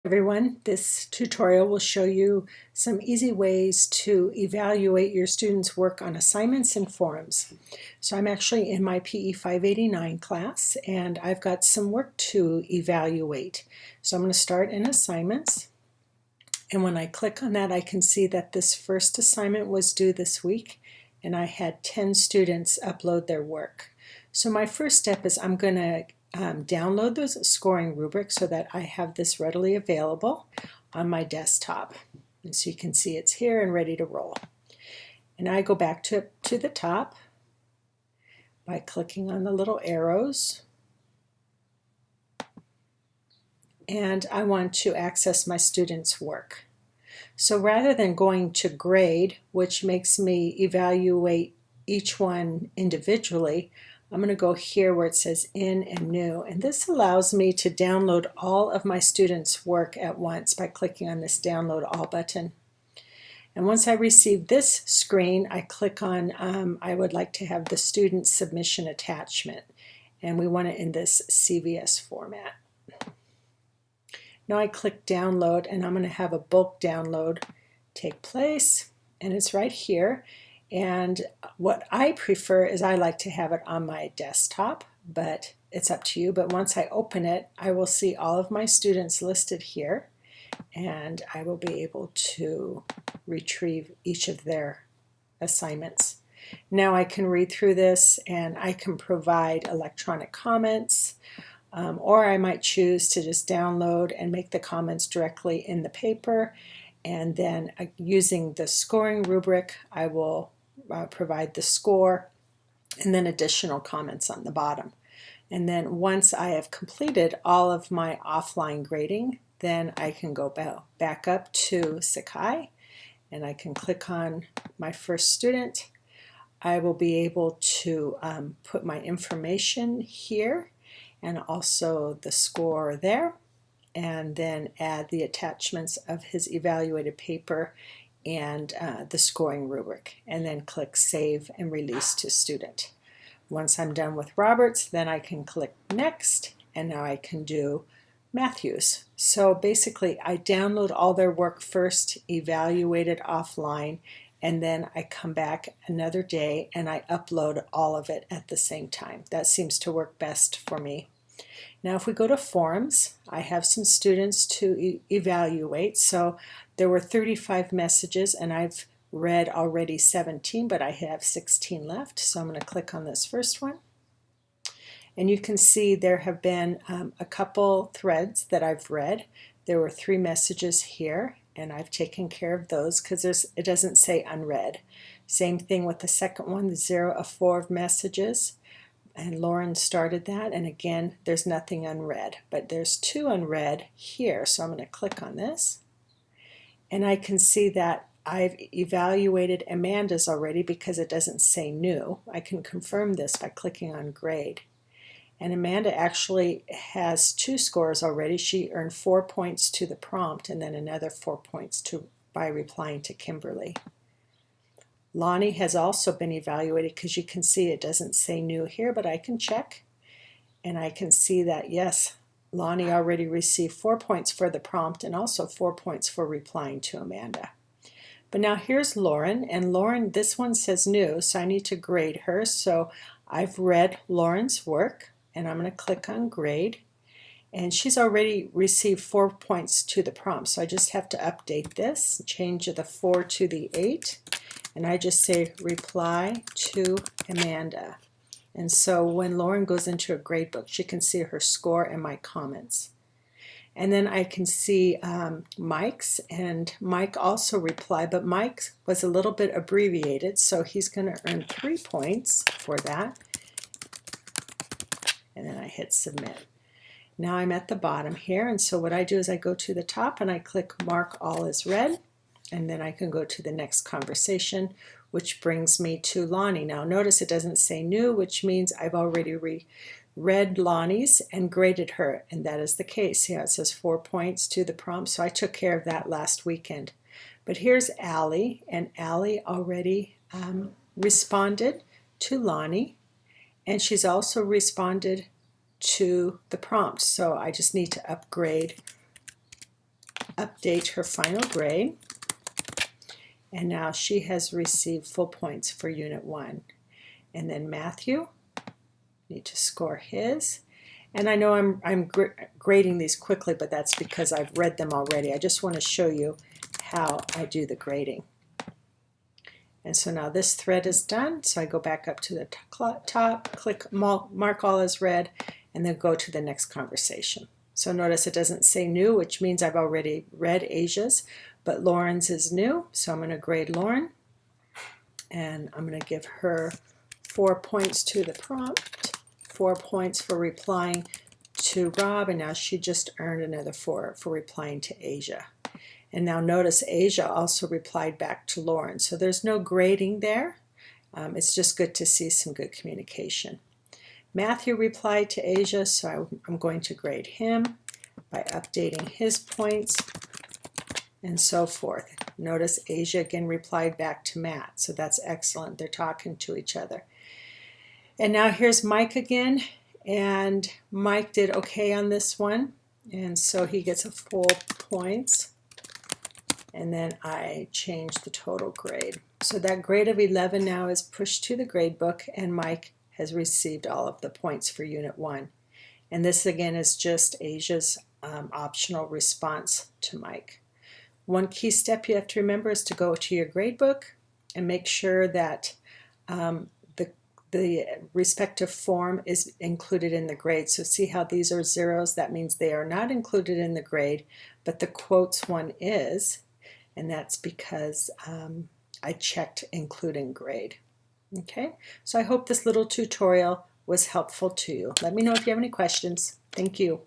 Everyone, this tutorial will show you some easy ways to evaluate your students' work on assignments and forums. So I'm actually in my PE 589 class and I've got some work to evaluate. So I'm going to start in assignments, and when I click on that I can see that this first assignment was due this week and I had 10 students upload their work. So my first step is I'm going to download those scoring rubrics so that I have this readily available on my desktop. And so you can see it's here and ready to roll. And I go back to the top by clicking on the little arrows. And I want to access my students' work. So rather than going to grade, which makes me evaluate each one individually, I'm going to go here where it says in and new, and this allows me to download all of my students' work at once by clicking on this download all button. And once I receive this screen, I click on I would like to have the student submission attachment, and we want it in this CVS format. Now I click download and I'm going to have a bulk download take place, and it's right here. And what I prefer is I like to have it on my desktop, but it's up to you. But once I open it, I will see all of my students listed here, and I will be able to retrieve each of their assignments. Now I can read through this and I can provide electronic comments, or I might choose to just download and make the comments directly in the paper. And then using the scoring rubric, I will provide the score and then additional comments on the bottom. And then once I have completed all of my offline grading, then I can go back up to Sakai and I can click on my first student. I will be able to put my information here and also the score there, and then add the attachments of his evaluated paper and the scoring rubric, and then click Save and Release to Student. Once I'm done with Roberts, then I can click Next, and now I can do Matthews. So basically I download all their work first, evaluate it offline, and then I come back another day and I upload all of it at the same time. That seems to work best for me. Now if we go to forums, I have some students to evaluate. So there were 35 messages and I've read already 17, but I have 16 left. So I'm going to click on this first one. And you can see there have been a couple threads that I've read. There were 3 messages here, and I've taken care of those because it doesn't say unread. Same thing with the second one, the 0 of 4 messages. And Lauren started that, and again there's nothing unread, but there's 2 unread here. So I'm going to click on this, and I can see that I've evaluated Amanda's already because it doesn't say new. I can confirm this by clicking on grade. And Amanda actually has 2 scores already. She earned 4 points to the prompt and then another 4 points by replying to Kimberly. Lonnie has also been evaluated because you can see it doesn't say new here, but I can check and I can see that yes, Lonnie already received 4 points for the prompt and also 4 points for replying to Amanda. But now here's Lauren, and Lauren, this one says new, so I need to grade her. So I've read Lauren's work and I'm going to click on grade, and she's already received 4 points to the prompt. So I just have to update this, change the 4 to the 8. And I just say reply to Amanda. And so when Lauren goes into a gradebook, she can see her score and my comments. And then I can see Mike's, and Mike also replied, but Mike was a little bit abbreviated, so he's going to earn 3 points for that. And then I hit submit. Now I'm at the bottom here, and so what I do is I go to the top and I click mark all as read. And then I can go to the next conversation, which brings me to Lonnie. Now notice it doesn't say new, which means I've already read Lonnie's and graded her, and that is the case. Yeah, it says 4 points to the prompt, so I took care of that last weekend. But here's Allie, and Allie already responded to Lonnie, and she's also responded to the prompt, so I just need to upgrade update her final grade. And now she has received full points for Unit 1. And then Matthew, need to score his. And I know I'm grading these quickly, but that's because I've read them already. I just want to show you how I do the grading. And so now this thread is done. So I go back up to the top, click mark all as read, and then go to the next conversation. So notice it doesn't say new, which means I've already read Asia's, but Lauren's is new. So I'm going to grade Lauren, and I'm going to give her 4 points to the prompt, 4 points for replying to Rob, and now she just earned another 4 for replying to Asia. And now notice Asia also replied back to Lauren. So there's no grading there. It's just good to see some good communication. Matthew replied to Asia, so I'm going to grade him by updating his points and so forth. Notice Asia again replied back to Matt, so that's excellent. They're talking to each other. And now here's Mike again, and Mike did okay on this one, and so he gets a full points. And then I change the total grade. So that grade of 11 now is pushed to the grade book, and Mike has received all of the points for Unit 1. And this again is just Asia's optional response to Mike. One key step you have to remember is to go to your grade book and make sure that the respective form is included in the grade. So see how these are zeros? That means they are not included in the grade, but the quotes one is, and that's because I checked including grade. Okay, so I hope this little tutorial was helpful to you. Let me know if you have any questions. Thank you.